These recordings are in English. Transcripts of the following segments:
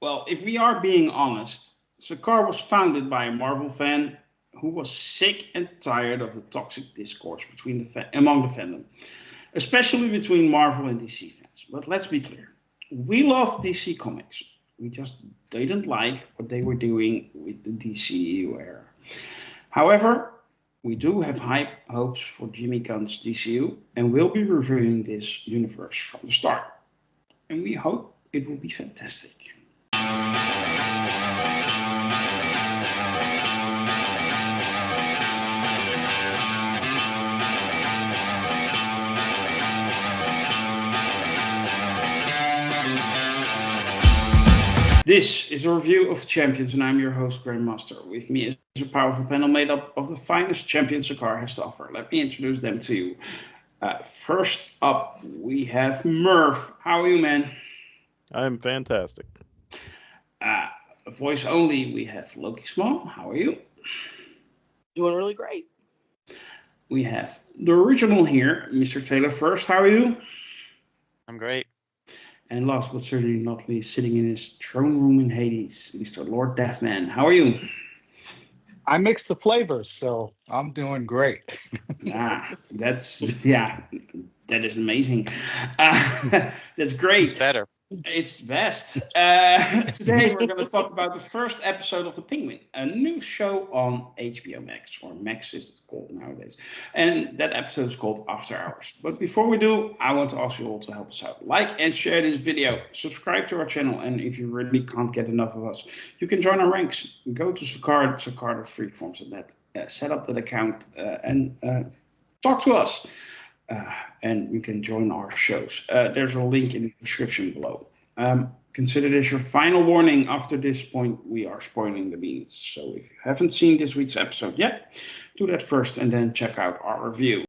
Well, if we are being honest, Sakar was founded by a Marvel fan who was sick and tired of the toxic discourse between among the fandom, especially between Marvel and DC fans. But let's be clear, we love DC Comics. We just didn't like what they were doing with the DCU era. However, we do have high hopes for Jimmy Gunn's DCU, and we'll be reviewing this universe from the start. And we hope it will be fantastic. This is a review of Champions, and I'm your host, Grandmaster. With me is a powerful panel made up of the finest champions Sakar has to offer. Let me introduce them to you. First up, we have Merv. How are you, man? I'm fantastic. Voice only, we have Lokismom. How are you? Doing really great. We have the original here, Mr. Taylor First. How are you? I'm great. And last but certainly not least, sitting in his throne room in Hades, Mr. Lord Deathman. How are you? I mix the flavors, so I'm doing great. That is amazing. That's great. It's better. It's best. Today we're going to talk about the first episode of The Penguin, a new show on HBO Max, or Max as it's called nowadays. And that episode is called After Hours. But before we do, I want to ask you all to help us out. Like and share this video. Subscribe to our channel. And if you really can't get enough of us, you can join our ranks. Go to Sakar.freeforms.net, set up that account, and talk to us. And you can join our shows. There's a link in the description below. Consider this your final warning. After this point, we are spoiling the beans. So if you haven't seen this week's episode yet, do that first and then check out our review.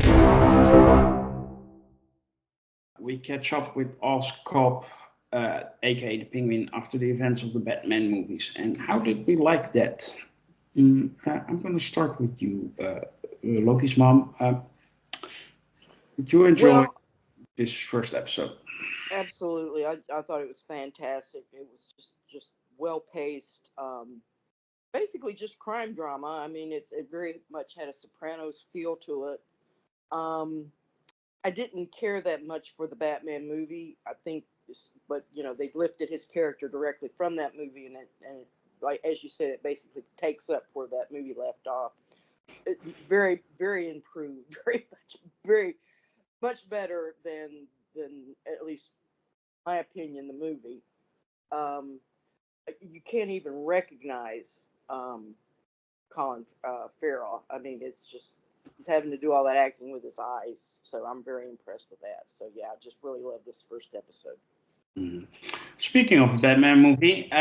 We catch up with Oscorp, aka the Penguin, after the events of the Batman movies. And how did we like that? I'm going to start with you, Lokismom. Did you enjoy this first episode? Absolutely. I thought it was fantastic. It was just well paced. Basically just crime drama. I mean, it very much had a Sopranos feel to it. I didn't care that much for the Batman movie. I think, but they lifted his character directly from that movie, and it, like as you said, it basically takes up where that movie left off. It, very, very improved. Very much better than at least my opinion the movie. You can't even recognize Colin Farrell. I mean, it's just he's having to do all that acting with his eyes. So I'm very impressed with that. So yeah, I just really love this first episode. Mm-hmm. Speaking of the Batman movie,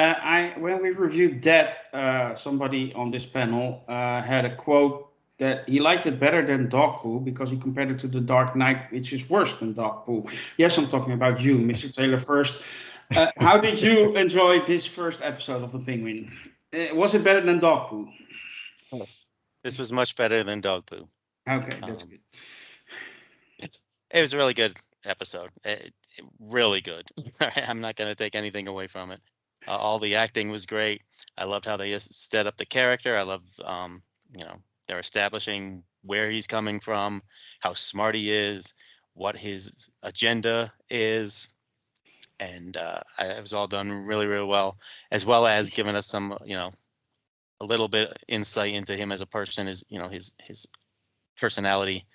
when we reviewed that, somebody on this panel had a quote that he liked it better than Dog Poo because he compared it to The Dark Knight, which is worse than Dog Poo. Yes, I'm talking about you, Mr. Taylor First. How did you enjoy this first episode of The Penguin? Was it better than Dog Poo? Yes. This was much better than Dog Poo. Okay, that's good. It was a really good episode. Really good. I'm not going to take anything away from it. All the acting was great. I loved how they set up the character. I love, they're establishing where he's coming from, how smart he is, what his agenda is. And it was all done really, really well as giving us some, a little bit insight into him as a person, his personality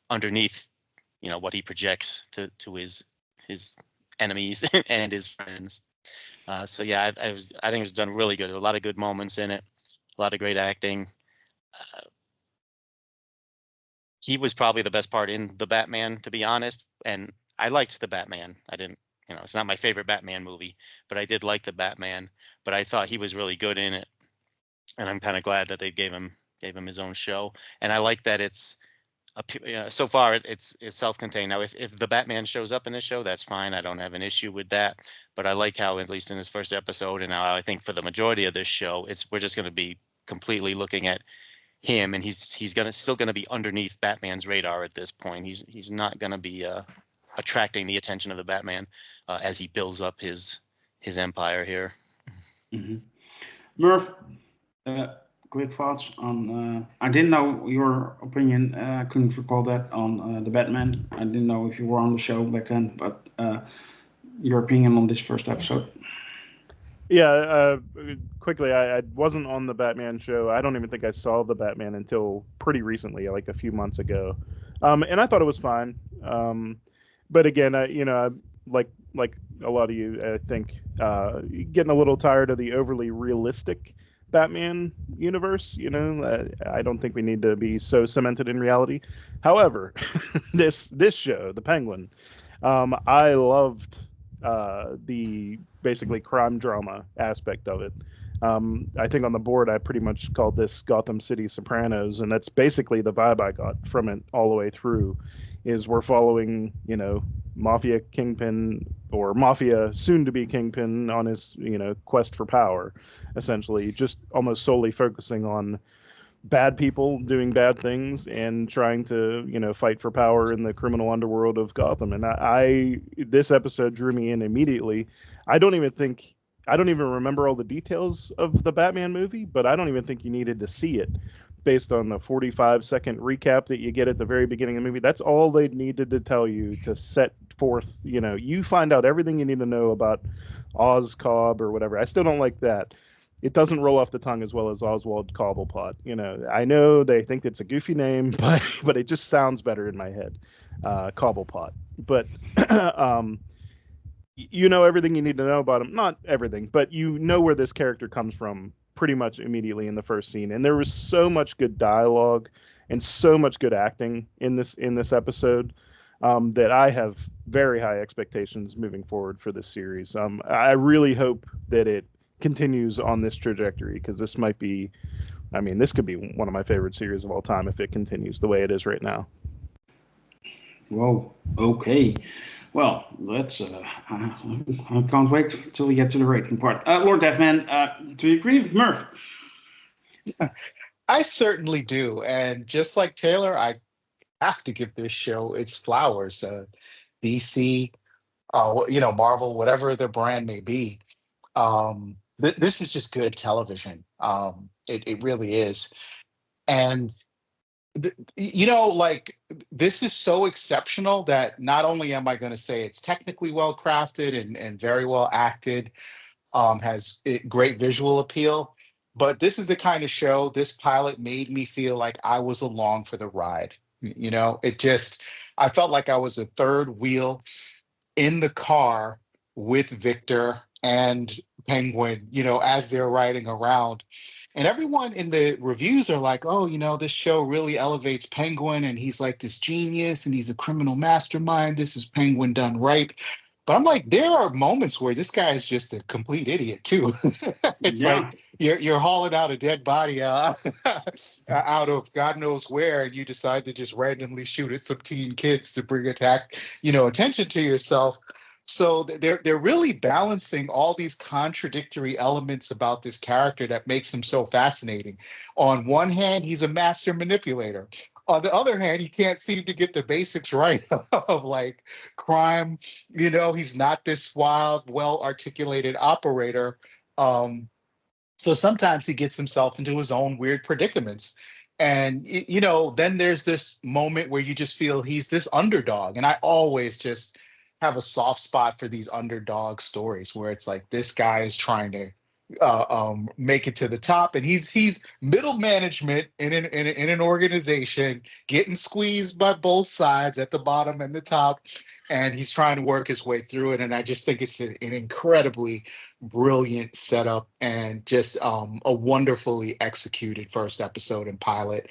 underneath, what he projects to his enemies and his friends. So yeah, I think it was done really good. A lot of good moments in it, a lot of great acting. He was probably the best part in the Batman, to be honest. And I liked the Batman. I didn't, it's not my favorite Batman movie, but I did like the Batman. But I thought he was really good in it, and I'm kind of glad that they gave him his own show. And I like that it's so far it's self-contained. Now, if the Batman shows up in this show, that's fine. I don't have an issue with that. But I like how, at least in this first episode, and now I think for the majority of this show, we're just going to be completely looking at him, and he's still gonna be underneath Batman's radar at this point. He's not gonna be attracting the attention of the Batman as he builds up his empire here. Mhm. Murph, quick thoughts on. I didn't know your opinion. I couldn't recall that on the Batman. I didn't know if you were on the show back then, but your opinion on this first episode. Yeah, quickly, I wasn't on the Batman show. I don't even think I saw the Batman until pretty recently, like a few months ago, and I thought it was fine. But again, like a lot of you, I think getting a little tired of the overly realistic Batman universe. I don't think we need to be so cemented in reality. However, this show, The Penguin, I loved the basically crime drama aspect of it. I think on the board I pretty much called this Gotham City Sopranos, and that's basically the vibe I got from it all the way through. Is we're following, mafia kingpin or mafia soon to be kingpin on his, quest for power, essentially, just almost solely focusing on bad people doing bad things and trying to fight for power in the criminal underworld of Gotham. And I this episode drew me in immediately. I don't even remember all the details of the Batman movie, but I don't even think you needed to see it based on the 45-second recap that you get at the very beginning of the movie. That's all they needed to tell you to set forth, you find out everything you need to know about Oz Cobb or whatever. I still don't like that. It doesn't roll off the tongue as well as Oswald Cobblepot. I know they think it's a goofy name, but it just sounds better in my head, Cobblepot. But you know everything you need to know about him. Not everything, but you know where this character comes from pretty much immediately in the first scene. And there was so much good dialogue and so much good acting in this episode that I have very high expectations moving forward for this series. I really hope that it continues on this trajectory, because this might be, this could be one of my favorite series of all time if it continues the way it is right now. Whoa. Okay. Well, let's. I can't wait till we get to the rating part. Lord Deathman, do you agree with Murph? I certainly do. And just like Taylor, I have to give this show its flowers. DC, Marvel, whatever their brand may be. This is just good television. It really is. And this is so exceptional that not only am I going to say it's technically well crafted and very well acted, has great visual appeal, but this is the kind of show, this pilot made me feel like I was along for the ride. I felt like I was a third wheel in the car with Victor and Penguin, as they're riding around. And everyone in the reviews are like, oh, this show really elevates Penguin, and he's like this genius and he's a criminal mastermind. This is Penguin done right. But I'm like, there are moments where this guy is just a complete idiot too. It's like you're hauling out a dead body out of God knows where, and you decide to just randomly shoot at some teen kids to bring attention to yourself. So they're really balancing all these contradictory elements about this character that makes him so fascinating. On one hand, he's a master manipulator. On the other hand, he can't seem to get the basics right of like crime. He's not this wild, well-articulated operator. So sometimes he gets himself into his own weird predicaments. And, then there's this moment where you just feel he's this underdog. And I always just have a soft spot for these underdog stories where it's like this guy is trying to make it to the top, and he's middle management in an organization, getting squeezed by both sides at the bottom and the top, and he's trying to work his way through it. And I just think it's an incredibly brilliant setup and just a wonderfully executed first episode and pilot.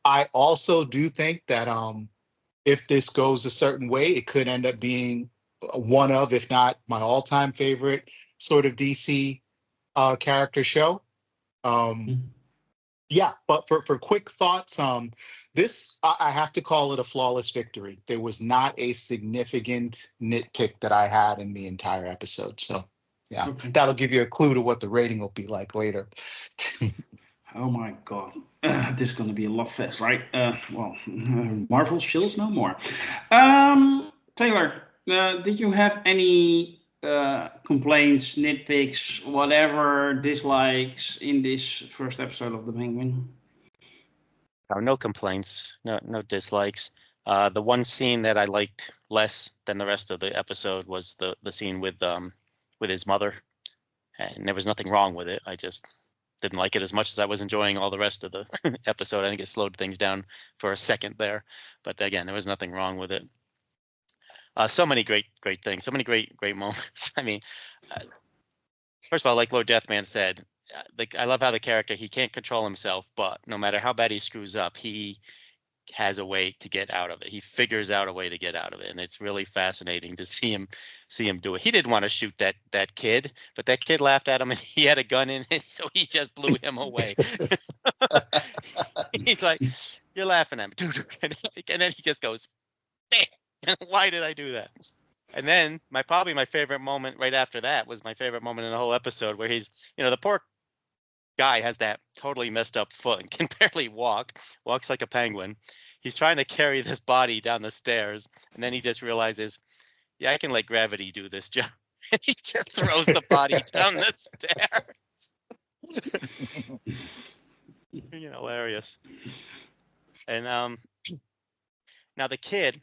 I also do think that if this goes a certain way, it could end up being one of, if not my all-time favorite sort of DC character show. Yeah, but for quick thoughts, this I have to call it a flawless victory. There was not a significant nitpick that I had in the entire episode. So yeah, That'll give you a clue to what the rating will be like later. Oh my God, this is going to be a love fest, right? Marvel shills no more. Taylor, did you have any complaints, nitpicks, whatever, dislikes in this first episode of The Penguin? No complaints, no dislikes. The one scene that I liked less than the rest of the episode was the scene with his mother, and there was nothing wrong with it. I just didn't like it as much as I was enjoying all the rest of the episode. I think it slowed things down for a second there, but again, there was nothing wrong with it. So many great things, so many great moments. I mean, first of all, like Lord Deathman said, like I love how the character, he can't control himself, but no matter how bad he screws up, he has a way to get out of it. He figures out a way to get out of it, and it's really fascinating to see him do it. He didn't want to shoot that kid, but that kid laughed at him, and he had a gun in it, so he just blew him away. He's like, "You're laughing at me," and then he just goes, "Damn, why did I do that?" And then probably my favorite moment right after that was my favorite moment in the whole episode, where he's, the poor guy has that totally messed up foot and can barely walks like a penguin. He's trying to carry this body down the stairs, and then he just realizes, yeah, I can let gravity do this job. And he just throws the body down the stairs. Hilarious. And now the kid,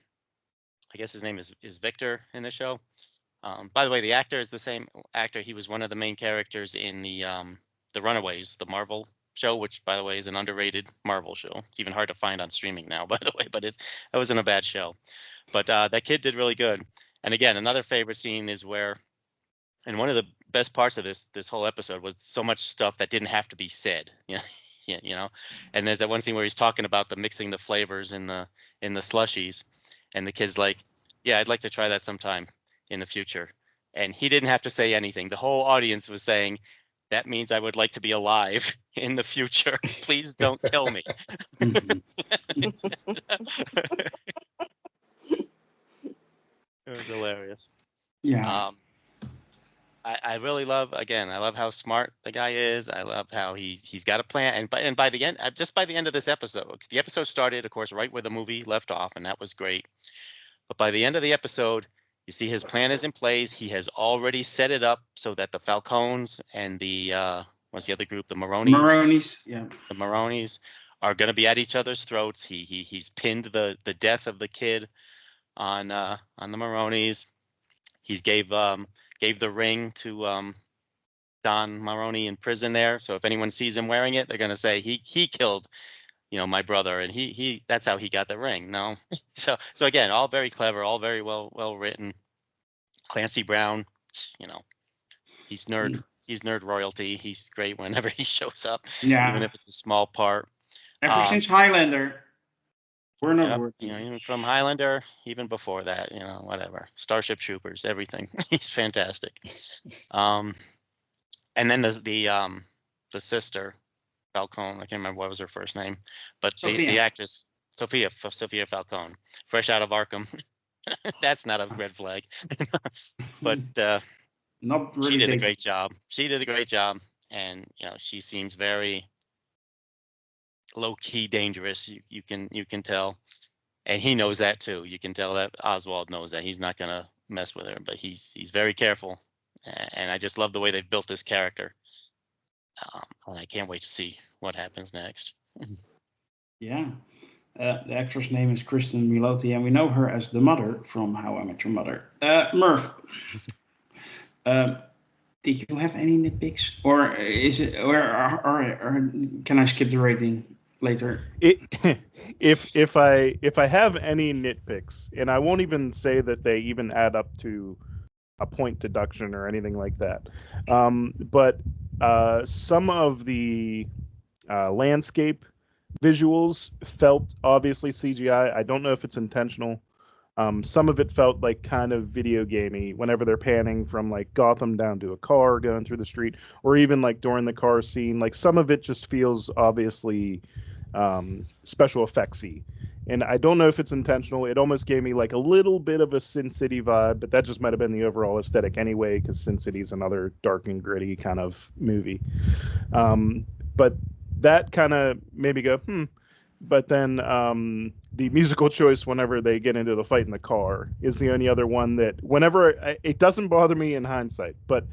I guess his name is Victor in the show. By the way, the actor is the same actor. He was one of the main characters in the Runaways, the Marvel show, which, by the way, is an underrated Marvel show. It's even hard to find on streaming now, by the way, but that wasn't a bad show. But that kid did really good. And again, another favorite scene is where, and one of the best parts of this whole episode was so much stuff that didn't have to be said. And there's that one scene where he's talking about the mixing the flavors in the slushies, and the kid's like, "Yeah, I'd like to try that sometime in the future." And he didn't have to say anything. The whole audience was saying, "That means I would like to be alive in the future. Please don't kill me." It was hilarious. Yeah. I really love how smart the guy is. I love how he's got a plan. And by the end, just by the end of this episode, the episode started, of course, right where the movie left off, and that was great. But by the end of the episode, you see his plan is in place. He has already set it up so that the Falcones and the what's the other group? The Maronis, yeah. The Maronis are going to be at each other's throats. He's pinned the death of the kid on the Maronis. He gave the ring to Don Maroney in prison there. So if anyone sees him wearing it, they're going to say he killed, my brother, and he that's how he got the ring. No, so again, all very clever, all very well written. Clancy Brown, he's nerd royalty. He's great whenever he shows up, even if it's a small part. Ever since Highlander, we're not working. Even from Highlander, even before that, whatever. Starship Troopers, everything. He's fantastic. And then the sister, Falcone, I can't remember what was her first name, but the actress Sophia Falcone, fresh out of Arkham. That's not a red flag. But not really. She did a great job. And she seems very low-key dangerous. You can tell, and he knows that too. You can tell that Oswald knows that. He's not gonna mess with her, but he's very careful. And I just love the way they've built this character. And I can't wait to see what happens next. Yeah. The actress name is Kristen Milotti, and we know her as the mother from How I Met Your Mother. Merv, did you have any nitpicks, or is it, or can I skip the rating later? If I have any nitpicks, and I won't even say that they even add up to a point deduction or anything like that, but some of the landscape visuals felt obviously CGI. I don't know if it's intentional. Some of it felt like kind of video gamey whenever they're panning from like Gotham down to a car going through the street, or even like during the car scene. Like some of it just feels obviously special effectsy. And I don't know if it's intentional. It almost gave me like a little bit of a Sin City vibe, but that just might have been the overall aesthetic anyway, because Sin City is another dark and gritty kind of movie. But that kind of made me go, But then the musical choice whenever they get into the fight in the car is the only other one that whenever it doesn't bother me in hindsight, but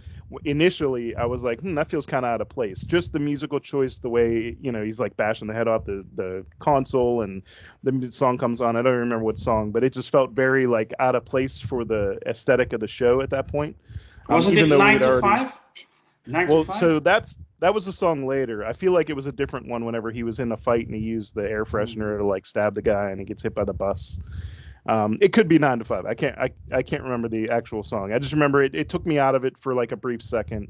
initially I was like, that feels kind of out of place. Just the musical choice, the way, he's like bashing the head off the console and the song comes on. I don't remember what song, but it just felt very like out of place for the aesthetic of the show at that point. Wasn't Even it though 9 we'd to already 5? 9 to well, 5? so that was a song later. I feel like it was a different one whenever he was in a fight and he used the air freshener to like stab the guy and he gets hit by the bus. It could be 9 to 5. I can't remember the actual song. I just remember it took me out of it for like a brief second,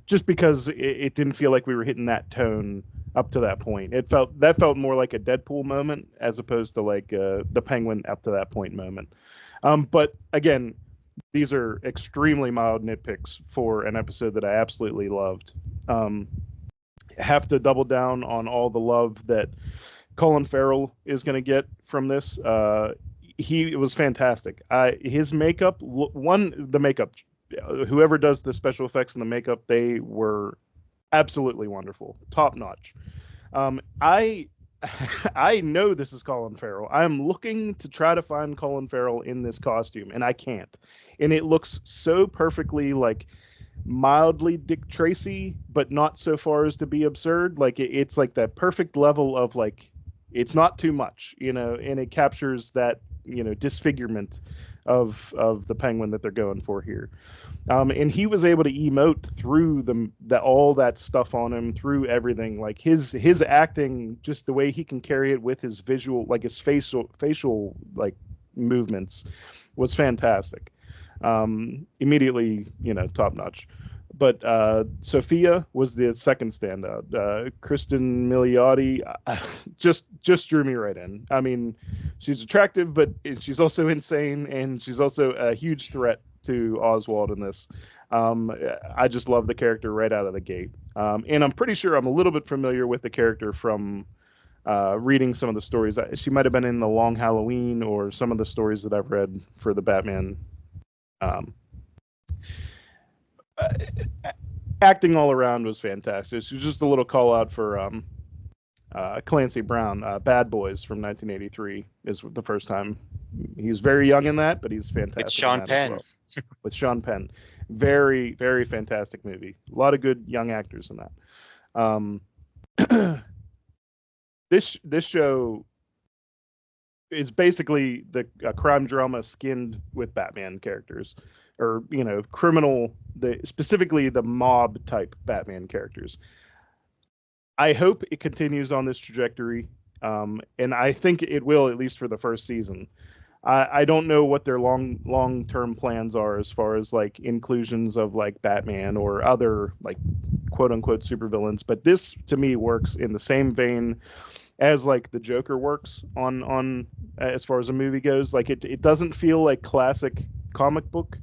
just because it didn't feel like we were hitting that tone up to that point. That felt more like a Deadpool moment as opposed to like the Penguin up to that point moment. But again, these are extremely mild nitpicks for an episode that I absolutely loved. Have to double down on all the love that Colin Farrell is going to get from this. It was fantastic. His makeup, the makeup, whoever does the special effects and the makeup, they were absolutely wonderful, top notch. I I know this is Colin Farrell. I'm looking to try to find Colin Farrell in this costume, and I can't. And it looks so perfectly like mildly Dick Tracy, but not so far as to be absurd. Like it's like that perfect level of like it's not too much, and it captures that disfigurement of the Penguin that they're going for here. And he was able to emote through all that stuff on him, through everything. Like his acting, just the way he can carry it with his visual, like his facial like movements, was fantastic. Immediately, top notch. But Sophia was the second standout. Kristen Milioti just drew me right in. I mean, she's attractive, but she's also insane, and she's also a huge threat to Oswald in this. I just love the character right out of the gate. And I'm pretty sure I'm a little bit familiar with the character from reading some of the stories. She might have been in The Long Halloween or some of the stories that I've read for the Batman. Acting all around was fantastic. It's just a little call out for Clancy Brown. Bad Boys from 1983 is the first time. He was very young in that, but he's fantastic. It's Sean in that Penn. as well. With Sean Penn. Very, very fantastic movie. A lot of good young actors in that. This show is basically a crime drama skinned with Batman characters, or criminal, specifically the mob type Batman characters. I hope it continues on this trajectory, and I think it will, at least for the first season. I don't know what their long term plans are as far as like inclusions of like Batman or other like quote unquote supervillains, but this to me works in the same vein as like the Joker works on as far as a movie goes. Like it doesn't feel like classic comic book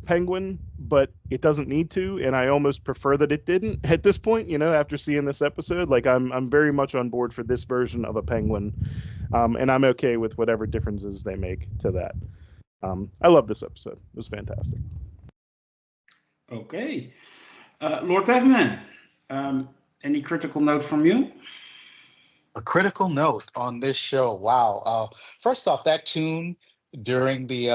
Penguin, but it doesn't need to, and I almost prefer that it didn't at this point, after seeing this episode. Like I'm very much on board for this version of a Penguin, and I'm okay with whatever differences they make to that. I love this episode. It was fantastic. Okay. Lord Deathman, any critical note from you? A critical note on this show. Wow. First off, that tune during the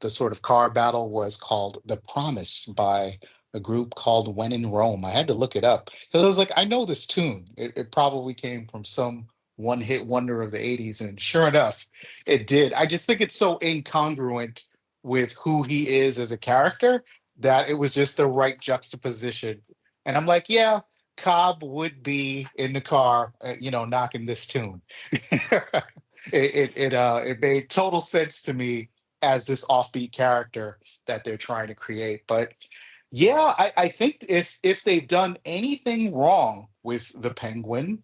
sort of car battle was called "The Promise" by a group called When in Rome. I had to look it up because I was like, I know this tune. It probably came from some one-hit wonder of the 80s, and sure enough, it did. I just think it's so incongruent with who he is as a character that it was just the right juxtaposition. And I'm like, yeah, Cobb would be in the car, knocking this tune. It made total sense to me as this offbeat character that they're trying to create. But yeah, I think if they've done anything wrong with the Penguin,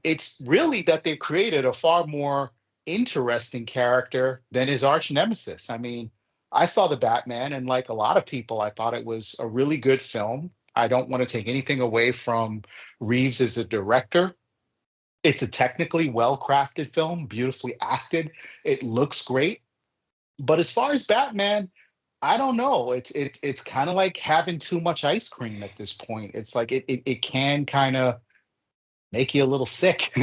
it's really that they've created a far more interesting character than his arch nemesis. I mean, I saw the Batman, and like a lot of people, I thought it was a really good film. I don't want to take anything away from Reeves as a director. It's a technically well-crafted film, beautifully acted. It looks great. But as far as Batman, I don't know. It's kind of like having too much ice cream at this point. It's like it can kind of make you a little sick.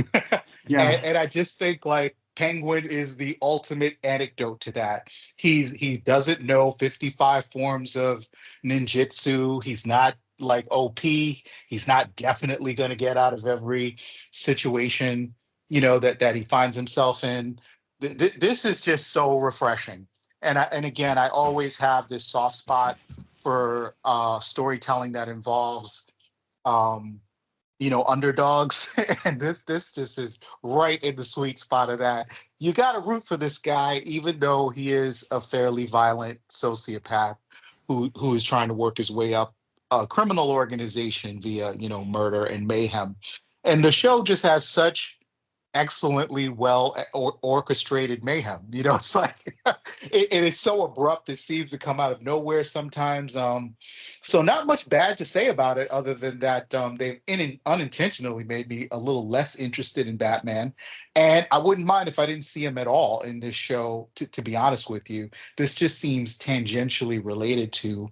Yeah. And I just think like Penguin is the ultimate anecdote to that. He doesn't know 55 forms of ninjutsu. He's not like OP. He's not definitely going to get out of every situation, that he finds himself in. This is just so refreshing. And again, I always have this soft spot for storytelling that involves um, underdogs. And this just is right in the sweet spot of that. You got to root for this guy, even though he is a fairly violent sociopath who is trying to work his way up a criminal organization via, murder and mayhem. And the show just has such excellently well orchestrated mayhem. It's like it is so abrupt. It seems to come out of nowhere sometimes. So not much bad to say about it, other than that they've unintentionally made me a little less interested in Batman. And I wouldn't mind if I didn't see him at all in this show. To be honest with you, this just seems tangentially related to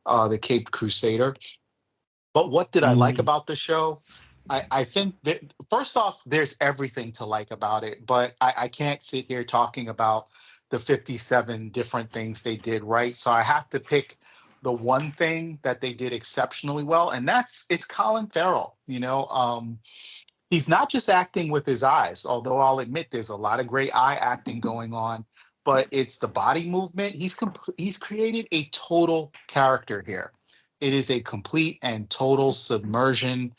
the Caped Crusader. But what did I like Mm. about the show? I think that first off, there's everything to like about it, but I can't sit here talking about the 57 different things they did right. So I have to pick the one thing that they did exceptionally well, and it's Colin Farrell. He's not just acting with his eyes, although I'll admit there's a lot of great eye acting going on, but it's the body movement. He's created a total character here. It is a complete and total submersion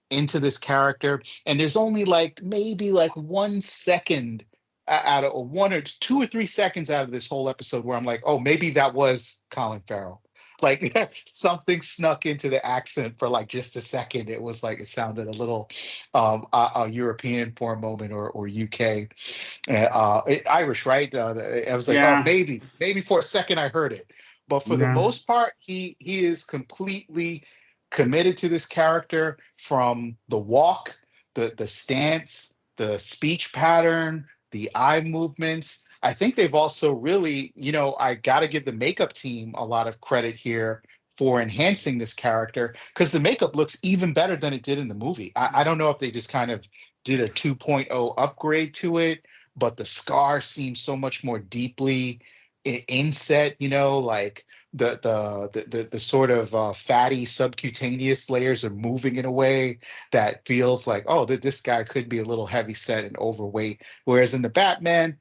into this character. And there's only like maybe like 1 second out of or 1 or 2 or 3 seconds out of this whole episode where I'm like, oh, maybe that was Colin Farrell. Like something snuck into the accent for like just a second. It was like it sounded a little European for a moment, or UK, Irish, right? I was like, oh, Yeah. maybe for a second I heard it, but for the Yeah. most part, he is completely committed to this character, from the walk, the stance, the speech pattern, the eye movements. I think they've also really, I got to give the makeup team a lot of credit here for enhancing this character, because the makeup looks even better than it did in the movie. I don't know if they just kind of did a 2.0 upgrade to it, but the scar seems so much more deeply inset, like the sort of fatty subcutaneous layers are moving in a way that feels like, oh, this guy could be a little heavy set and overweight. Whereas in the Batman,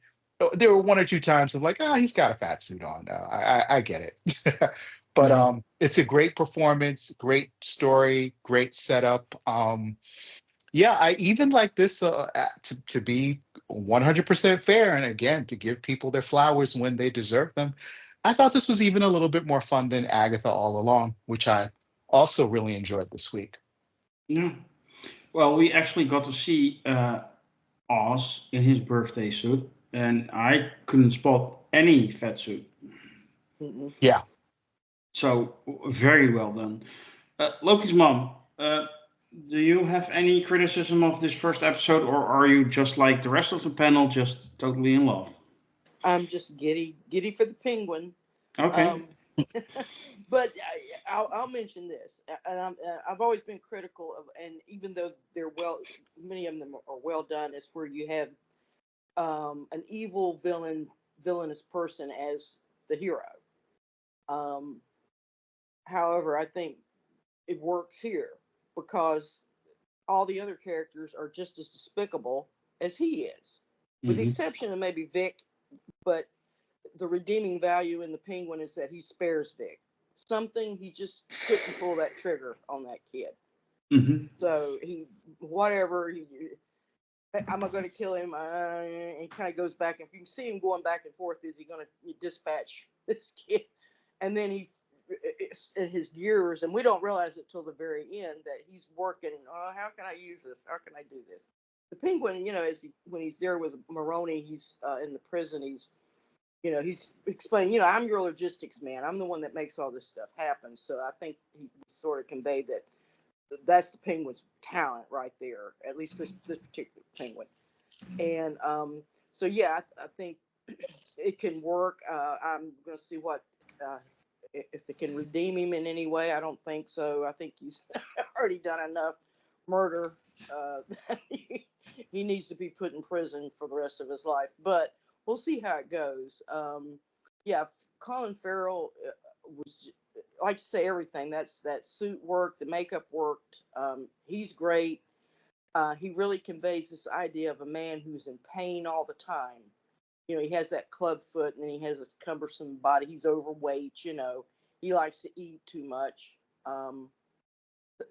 there were 1 or 2 times I'm like, oh, he's got a fat suit on. I get it. But Yeah. it's a great performance, great story, great setup. Yeah, I even like this to be 100% fair, and again, to give people their flowers when they deserve them. I thought this was even a little bit more fun than Agatha All Along, which I also really enjoyed this week. Yeah. Well, we actually got to see Oz in his birthday suit, and I couldn't spot any fat suit. Mm-mm. Yeah. So very well done. Loki's mom. Do you have any criticism of this first episode, or are you just like the rest of the panel, just totally in love? I'm just giddy for the penguin. Okay. Um, but I'll mention this, and I've always been critical of, and even though many of them are well done, is where you have an evil villainous person as the hero. Um, However, I think it works here because all the other characters are just as despicable as he is, with the Hmm. exception of maybe Vic. But the redeeming value in the penguin is that he spares Vic. Something he just couldn't pull that trigger on that kid. Hmm. So whatever I'm going to kill him. And he kind of goes back, and you can see him going back and forth. Is he going to dispatch this kid? And then it's in his gears, and we don't realize it till the very end that he's working. Oh, how can I use this? How can I do this? The penguin, when he's there with Maroni, he's in the prison. He's explaining, I'm your logistics man. I'm the one that makes all this stuff happen. So I think he sort of conveyed that that's the penguin's talent right there, at least this particular penguin. And so yeah, I think it can work. I'm going to see what if they can redeem him in any way. I don't think so. I think he's already done enough murder. he needs to be put in prison for the rest of his life. But we'll see how it goes. Yeah, Colin Farrell was, like you say, everything. That suit worked, the makeup worked. He's great. He really conveys this idea of a man who's in pain all the time. You know, he has that club foot and he has a cumbersome body. He's overweight, you know. He likes to eat too much.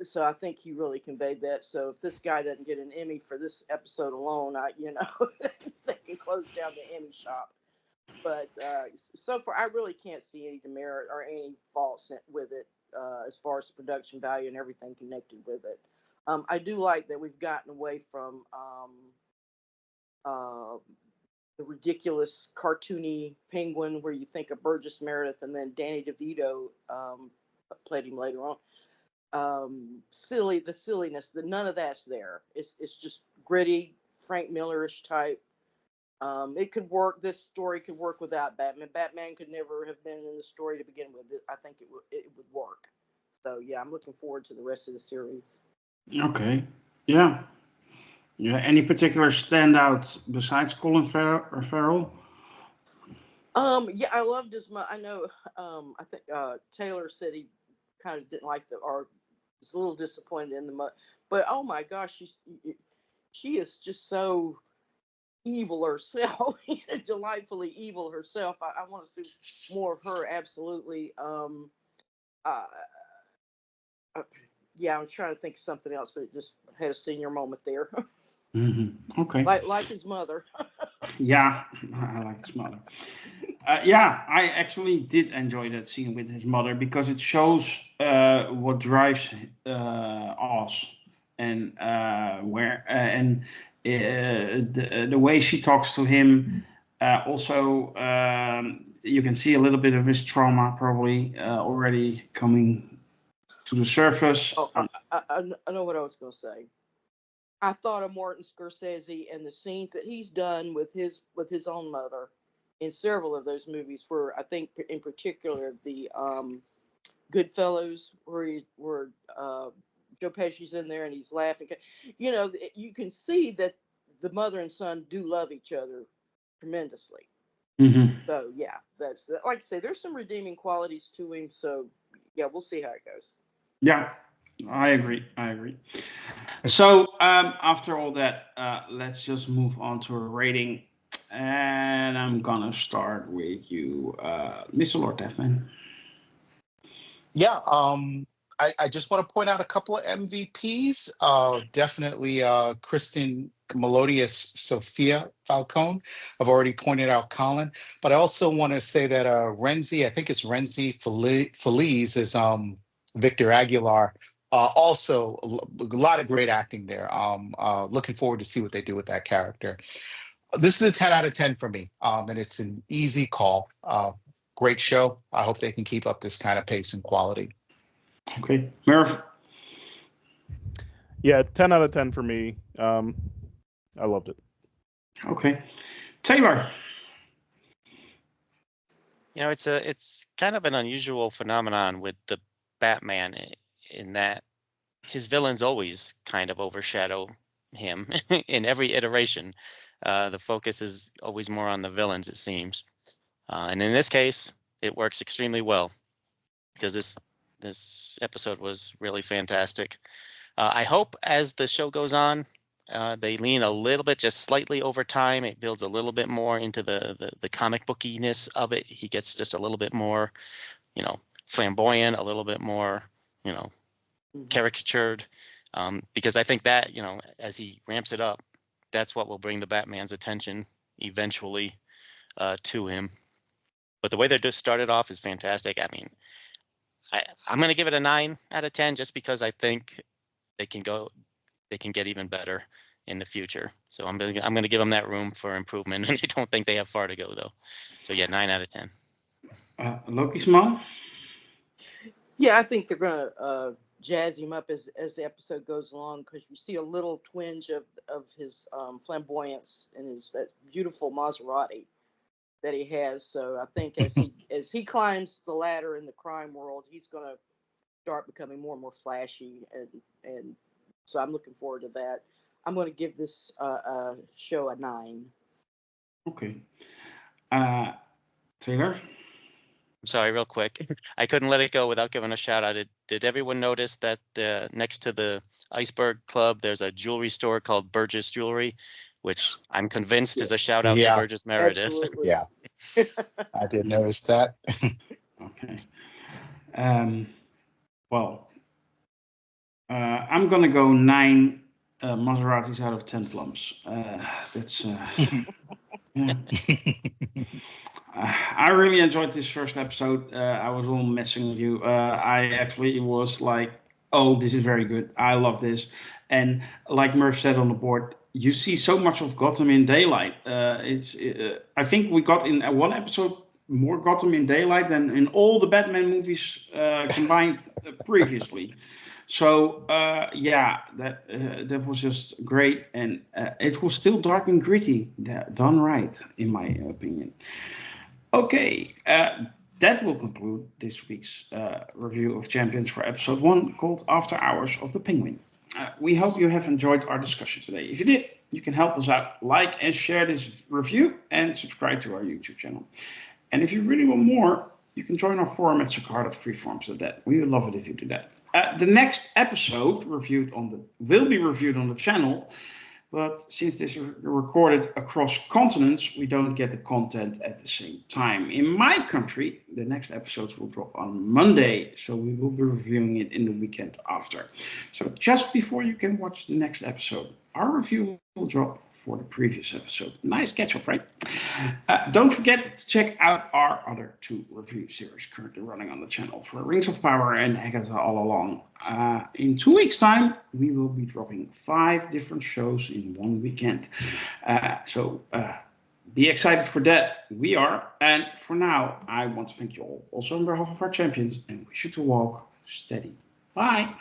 So I think he really conveyed that. So if this guy doesn't get an Emmy for this episode alone, they can close down the Emmy shop. But so far, I really can't see any demerit or any faults with it as far as production value and everything connected with it. I do like that we've gotten away from the ridiculous cartoony penguin where you think of Burgess Meredith and then Danny DeVito played him later on. The silliness, none of that's there. It's just gritty, Frank Miller-ish type. It could work. This story could work without Batman. Batman could never have been in the story to begin with. I think it would work. So yeah, I'm looking forward to the rest of the series. Okay. Yeah. Yeah. Any particular standout besides Colin Farrell? Yeah, I loved his. I know. I think Taylor said he kind of didn't like or was a little disappointed in the. But oh my gosh, she is just so evil herself, delightfully evil herself. I want to see more of her. Absolutely. Yeah, I'm trying to think of something else, but it just had a senior moment there. Mm-hmm. Okay. like his mother. Yeah, I like his mother. Yeah, I actually did enjoy that scene with his mother because it shows what drives Oz and the way she talks to him. Also, you can see a little bit of his trauma probably already coming to the surface. Oh, I know what I was going to say. I thought of Martin Scorsese and the scenes that he's done with his own mother in several of those movies. Where I think, in particular, the Goodfellas, where Joe Pesci's in there and he's laughing. You know, you can see that the mother and son do love each other tremendously. Mm-hmm. So yeah, that's like I say. There's some redeeming qualities to him. So yeah, we'll see how it goes. Yeah, I agree. So after all that, let's just move on to a rating, and I'm gonna start with you, Mr. Lord Deathman. Yeah, I just want to point out a couple of MVPs. Definitely Kristen Melodious Sophia Falcone. I've already pointed out Colin, but I also want to say that Renzi, I think it's Renzi Feliz is Victor Aguilar. Also, a lot of great acting there. Looking forward to see what they do with that character. This is a 10 out of 10 for me, and it's an easy call. Great show. I hope they can keep up this kind of pace and quality. Okay, Merv. Yeah, 10 out of 10 for me. I loved it. Okay, Taylor. You know, it's kind of an unusual phenomenon with the Batman in that his villains always kind of overshadow him in every iteration. The focus is always more on the villains, it seems. And in this case, it works extremely well because this episode was really fantastic. I hope as the show goes on, they lean a little bit, just slightly over time. It builds a little bit more into the comic bookiness of it. He gets just a little bit more, flamboyant, a little bit more, caricatured. Because I think that, as he ramps it up, that's what will bring the Batman's attention eventually to him. But the way they just started off is fantastic. I mean, I'm going to give it a 9 out of 10 just because I think they can get even better in the future. So I'm going to give them that room for improvement, and I don't think they have far to go though. So yeah, 9 out of 10. Lokismom. Yeah, I think they're gonna jazz him up as the episode goes along because you see a little twinge of his flamboyance and his that beautiful Maserati that he has. So I think as he climbs the ladder in the crime world, he's gonna start becoming more and more flashy, and so I'm looking forward to that. I'm going to give this show a 9. Okay. Taylor? I'm sorry, real quick. I couldn't let it go without giving a shout out. Did everyone notice that next to the Iceberg Club, there's a jewelry store called Burgess Jewelry, which I'm convinced is a shout out to Yeah, Burgess Meredith. Absolutely. yeah, I did notice that. Okay. Well, I'm going to go 9 Maseratis out of 10 plums. That's... yeah. I really enjoyed this first episode. I was all messing with you. I actually was like, oh, this is very good. I love this. And like Merv said on the board, you see so much of Gotham in daylight. I think we got in one episode more Gotham in daylight than in all the Batman movies combined previously. So yeah, that was just great, and it was still dark and gritty, done right, in my opinion. Okay, that will conclude this week's review of Champions for episode 1, called After Hours of the Penguin. We hope you have enjoyed our discussion today. If you did, you can help us out, like and share this review, and subscribe to our YouTube channel. And if you really want more, you can join our forum at Sakarda Freeforms. We would love it if you do that. The next episode will be reviewed on the channel, but since this is recorded across continents, we don't get the content at the same time. In my country, the next episodes will drop on Monday, so we will be reviewing it in the weekend after. So just before you can watch the next episode, our review will drop for the previous episode. Nice catch up, right? Don't forget to check out our other 2 review series currently running on the channel for Rings of Power and Agatha All Along. In 2 weeks' time, we will be dropping 5 different shows in 1 weekend. So be excited for that. We are. And for now, I want to thank you all, also on behalf of our champions, and wish you to walk steady. Bye.